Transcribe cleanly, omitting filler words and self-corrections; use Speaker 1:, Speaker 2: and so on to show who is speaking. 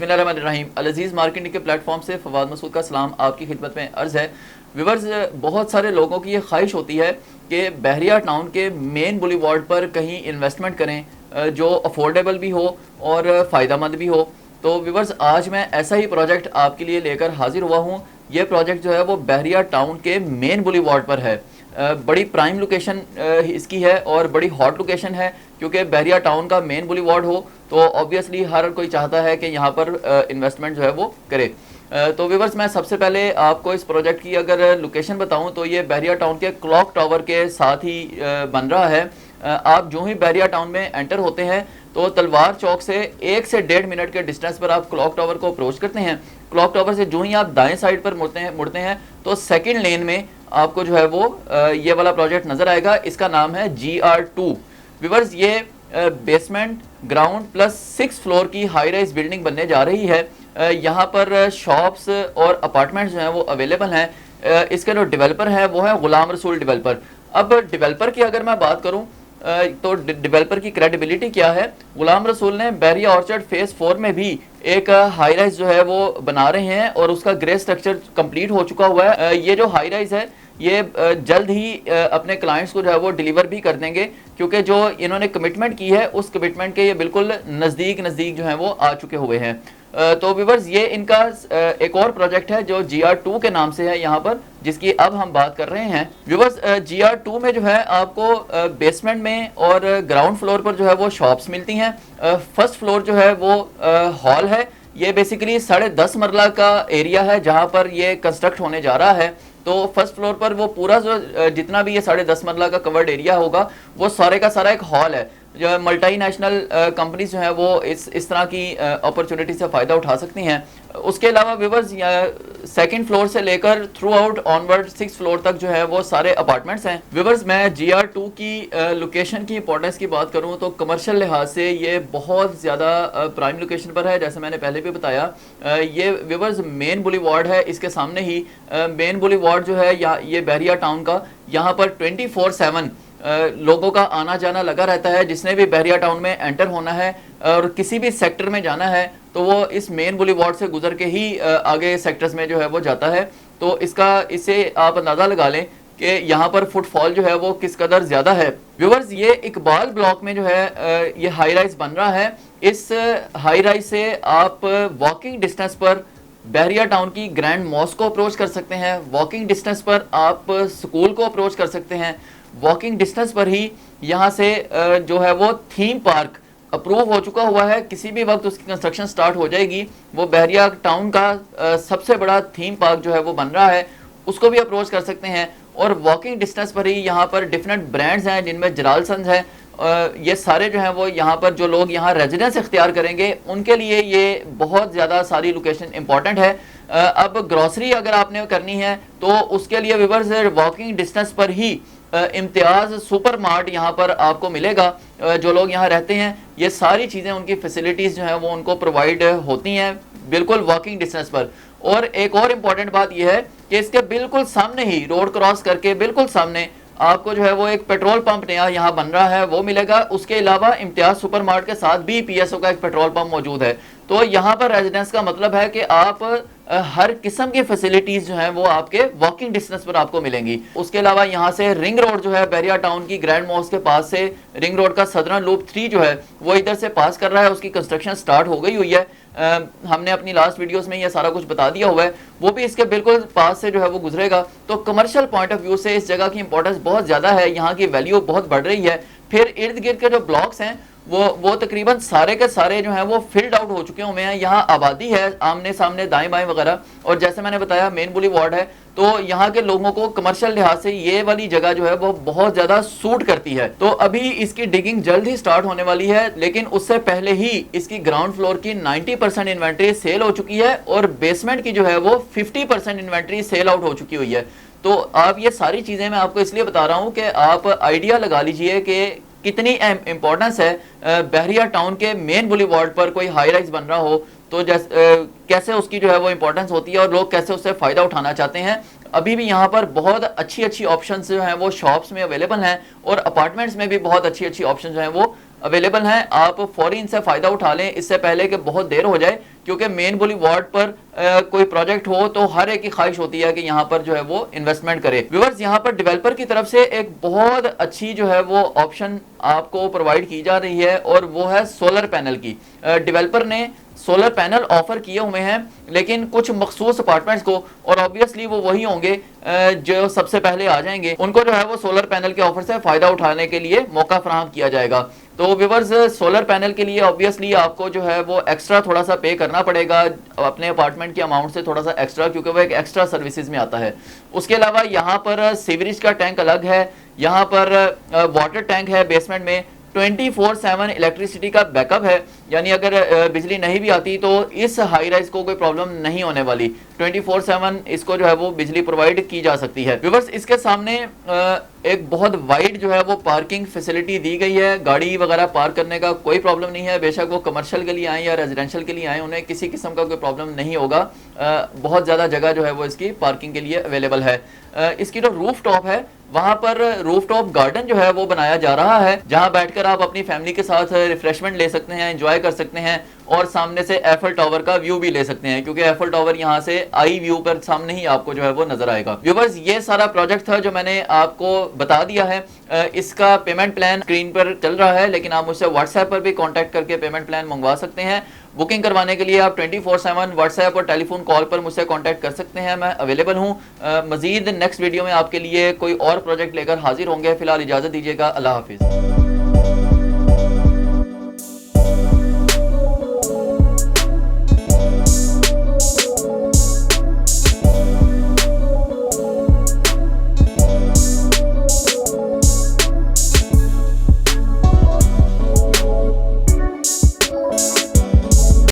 Speaker 1: बिस्मिल्लाहिर्रहमानिर्रहीम। अल-अज़ीज़ मार्केटिंग के प्लेटफॉर्म से फवाद मसूद का सलाम आपकी खिदमत में अर्ज़ है। व्यूअर्स, बहुत सारे लोगों की ये ख्वाहिश होती है कि बहरिया टाउन के मेन बुलीवार्ड पर कहीं इन्वेस्टमेंट करें जो अफोर्डेबल भी हो और फ़ायदेमंद भी हो। तो व्यूअर्स, आज मैं ऐसा ही प्रोजेक्ट आपके लिए लेकर हाजिर हुआ हूँ। ये प्रोजेक्ट जो है वो बहरिया टाउन के मेन बुलीवार्ड पर है। बड़ी प्राइम लोकेशन इसकी है और बड़ी हॉट लोकेशन है, क्योंकि बहरिया टाउन का मेन बुलीवार्ड हो तो ऑब्वियसली हर कोई चाहता है कि यहाँ पर इन्वेस्टमेंट जो है वो करे। तो व्यूअर्स, मैं सबसे पहले आपको इस प्रोजेक्ट की अगर लोकेशन बताऊं तो ये बहरिया टाउन के क्लॉक टावर के साथ ही बन रहा है। आप जो ही बहरिया टाउन में एंटर होते हैं तो तलवार चौक से 1 से 1.5 मिनट के डिस्टेंस पर आप क्लॉक टावर को अप्रोच करते हैं। क्लॉक टावर से जो ही आप दाएं साइड पर मुड़ते हैं तो सेकंड लेन में आपको जो है वो ये वाला प्रोजेक्ट नज़र आएगा। इसका नाम है GR2। व्यूअर्स, ये बेसमेंट ग्राउंड प्लस 6 फ्लोर की हाई राइज बिल्डिंग बनने जा रही है। यहाँ पर शॉप्स और अपार्टमेंट्स जो हैं वो अवेलेबल हैं। इसके जो डेवलपर है वो है गुलाम रसूल डेवलपर। अब डेवलपर की अगर मैं बात करूँ तो डेवलपर की क्रेडिबिलिटी क्या है। गुलाम रसूल ने बहरिया ऑर्चर्ड फेज 4 में भी एक हाई राइज जो है वो बना रहे हैं और उसका ग्रे स्ट्रक्चर कंप्लीट हो चुका हुआ है। ये जो हाई राइज है ये जल्द ही अपने क्लाइंट्स को जो है वो डिलीवर भी कर देंगे, क्योंकि जो इन्होंने कमिटमेंट की है उस कमिटमेंट के ये बिल्कुल नज़दीक जो है वो आ चुके हुए हैं। तो व्यूअर्स, ये इनका एक और प्रोजेक्ट है जो GR2 के नाम से है यहाँ पर, जिसकी अब हम बात कर रहे हैं। व्यूअर्स, GR2 में जो है आपको बेसमेंट में और ग्राउंड फ्लोर पर जो है वो शॉप्स मिलती हैं। फर्स्ट फ्लोर जो है वो हॉल है। ये बेसिकली 10.5 मरला का एरिया है जहाँ पर ये कंस्ट्रक्ट होने जा रहा है। तो फर्स्ट फ्लोर पर वो पूरा जो जितना भी ये 10.5 मरला का कवर्ड एरिया होगा वो सारे का सारा एक हॉल है। जो मल्टीनेशनल कंपनीज जो है वो इस तरह की अपॉर्चुनिटी से फ़ायदा उठा सकती हैं। उसके अलावा व्यूअर्स, सेकंड फ्लोर से लेकर थ्रू आउट ऑनवर्ड 6 फ्लोर तक जो है वो सारे अपार्टमेंट्स हैं। व्यूअर्स, मैं GR2 की लोकेशन की इंपॉर्टेंस की बात करूं तो कमर्शियल लिहाज से ये बहुत ज़्यादा प्राइम लोकेशन पर है। जैसे मैंने पहले भी बताया, ये व्यूअर्स मेन बुलीवार्ड है। इसके सामने ही मेन बुलीवार्ड जो है ये बहरिया टाउन का, यहाँ पर 24/7 लोगों का आना जाना लगा रहता है। जिसने भी बहरिया टाउन में एंटर होना है और किसी भी सेक्टर में जाना है तो वो इस मेन बुलीवार्ड से गुजर के ही आगे सेक्टर्स में जो है वो जाता है। तो इससे आप अंदाज़ा लगा लें कि यहाँ पर फुटफॉल जो है वो किस कदर ज़्यादा है। व्यूअर्स, ये इकबाल ब्लॉक में जो है ये हाई राइज बन रहा है। इस हाई राइज से आप वॉकिंग डिस्टेंस पर बहरिया टाउन की ग्रैंड मॉस्क को अप्रोच कर सकते हैं। वॉकिंग डिस्टेंस पर आप स्कूल को अप्रोच कर सकते हैं। वॉकिंग डिस्टेंस पर ही यहाँ से जो है वो थीम पार्क अप्रूव हो चुका हुआ है। किसी भी वक्त उसकी कंस्ट्रक्शन स्टार्ट हो जाएगी। वो बहरिया टाउन का सबसे बड़ा थीम पार्क जो है वो बन रहा है, उसको भी अप्रोच कर सकते हैं। और वॉकिंग डिस्टेंस पर ही यहाँ पर डिफरेंट ब्रांड्स हैं जिनमें जलालसंस है। ये सारे जो हैं वो यहाँ पर जो लोग यहाँ रेजिडेंस इख्तियार करेंगे उनके लिए ये बहुत ज़्यादा सारी लोकेशन इंपॉर्टेंट है। अब ग्रॉसरी अगर आपने करनी है तो उसके लिए व्यूअर्स वॉकिंग डिस्टेंस पर ही इम्तियाज़ सुपर मार्ट यहाँ पर आपको मिलेगा। जो लोग यहाँ रहते हैं ये सारी चीज़ें, उनकी फैसिलिटीज़ जो हैं वो उनको प्रोवाइड होती हैं बिल्कुल वॉकिंग डिस्टेंस पर। और एक और इम्पॉर्टेंट बात यह है कि इसके बिल्कुल सामने ही, रोड क्रॉस करके बिल्कुल सामने आपको जो है वो एक पेट्रोल पंप नया यहाँ बन रहा है वो मिलेगा। उसके अलावा इम्तियाज सुपर मार्ट के साथ भी PSO का एक पेट्रोल पंप मौजूद है। तो यहाँ पर रेजिडेंस का मतलब है कि आप हर किस्म की फैसिलिटीज जो हैं वो आपके वॉकिंग डिस्टेंस पर आपको मिलेंगी। उसके अलावा यहाँ से रिंग रोड जो है बहरिया टाउन की ग्रैंड मॉस्क के पास से रिंग रोड का सदर्न लूप 3 जो है वो इधर से पास कर रहा है। उसकी कंस्ट्रक्शन स्टार्ट हो गई हुई है। हमने अपनी लास्ट वीडियोस में ये सारा कुछ बता दिया हुआ है। वो भी इसके बिल्कुल पास से जो है वो गुजरेगा। तो कमर्शियल पॉइंट ऑफ व्यू से इस जगह की इंपॉर्टेंस बहुत ज़्यादा है। यहाँ की वैल्यू बहुत बढ़ रही है। फिर इर्द गिर्द के जो ब्लॉक्स हैं वो तकरीबन सारे के सारे जो हैं वो फिल्ड आउट हो चुके हुए हैं। यहाँ आबादी है आमने सामने दाएं बाएं वगैरह। और जैसे मैंने बताया मेन बुलीवार्ड है, तो यहाँ के लोगों को कमर्शियल लिहाज से ये वाली जगह जो है वो बहुत ज़्यादा सूट करती है। तो अभी इसकी डिगिंग जल्द ही स्टार्ट होने वाली है, लेकिन उससे पहले ही इसकी ग्राउंड फ्लोर की 90% इन्वेंट्री सेल हो चुकी है और बेसमेंट की जो है वो 50% इन्वेंट्री सेल आउट हो चुकी हुई है। तो आप ये सारी चीज़ें मैं आपको इसलिए बता रहा हूँ कि आप आइडिया लगा लीजिए कि कितनी इंपॉर्टेंस है बहरिया टाउन के मेन बुलीवार्ड पर कोई हाई राइज बन रहा हो तो कैसे उसकी जो है वो इंपॉर्टेंस होती है और लोग कैसे उससे फ़ायदा उठाना चाहते हैं। अभी भी यहाँ पर बहुत अच्छी अच्छी ऑप्शंस जो हैं वो शॉप्स में अवेलेबल हैं और अपार्टमेंट्स में भी बहुत अच्छी अच्छी ऑप्शन जो हैं वो अवेलेबल हैं, आप फौरी इनसे फायदा उठा लें इससे पहले कि बहुत देर हो जाए, क्योंकि मेन बुलीवार्ड पर कोई प्रोजेक्ट हो तो हर एक की ख्वाहिश होती है कि यहाँ पर जो है वो इन्वेस्टमेंट करे। व्यूअर्स, यहाँ पर डेवलपर की तरफ से एक बहुत अच्छी जो है वो ऑप्शन आपको प्रोवाइड की जा रही है और वो है सोलर पैनल की। डेवलपर ने सोलर पैनल ऑफर किए हुए हैं, लेकिन कुछ मखसूस अपार्टमेंट्स को, और ऑब्वियसली वो वही होंगे जो सबसे पहले आ जाएंगे, उनको जो है वो सोलर पैनल के ऑफर से फायदा उठाने के लिए मौका फराहम किया जाएगा। तो व्यूअर्स, सोलर पैनल के लिए ऑब्वियसली आपको जो है वो एक्स्ट्रा थोड़ा सा पे करना पड़ेगा अपने अपार्टमेंट के अमाउंट से थोड़ा सा एक्स्ट्रा, क्योंकि वो एक एक्स्ट्रा सर्विसेज में आता है। उसके अलावा यहाँ पर सीवरेज का टैंक अलग है, यहाँ पर वाटर टैंक है बेसमेंट में, 24/7 इलेक्ट्रिसिटी का बैकअप है, यानी अगर बिजली नहीं भी आती तो इस हाई राइज को कोई प्रॉब्लम नहीं होने वाली। 24/7 इसको जो है वो बिजली प्रोवाइड की जा सकती है। व्यूअर्स, इसके सामने एक बहुत वाइड जो है वो पार्किंग फैसिलिटी दी गई है, गाड़ी वगैरह पार्क करने का कोई प्रॉब्लम नहीं है। बेशक वो कमर्शियल के लिए आए या रेजिडेंशियल के लिए आए, उन्हें किसी किस्म का कोई प्रॉब्लम नहीं होगा। बहुत ज़्यादा जगह जो है वो इसकी पार्किंग के लिए अवेलेबल है। इसकी जो रूफ टॉप है वहां पर रूफ टॉप गार्डन जो है वो बनाया जा रहा है, जहां बैठकर आप अपनी फैमिली के साथ रिफ्रेशमेंट ले सकते हैं, एंजॉय कर सकते हैं और सामने से एफल टावर का व्यू भी ले सकते हैं, क्योंकि एफल टावर यहां से आई व्यू पर सामने ही आपको जो है वो नजर आएगा। व्यूअर्स, ये सारा प्रोजेक्ट था जो मैंने आपको बता दिया है। इसका पेमेंट प्लान स्क्रीन पर चल रहा है, लेकिन आप मुझसे व्हाट्सएप पर भी कॉन्टैक्ट करके पेमेंट प्लान मंगवा सकते हैं। बुकिंग करवाने के लिए आप 24/7 व्हाट्सएप और टेलीफोन कॉल पर मुझसे कांटेक्ट कर सकते हैं, मैं अवेलेबल हूं। मजीद नेक्स्ट वीडियो में आपके लिए कोई और प्रोजेक्ट लेकर हाजिर होंगे। फिलहाल इजाज़त दीजिएगा, अल्लाह हाफिज़।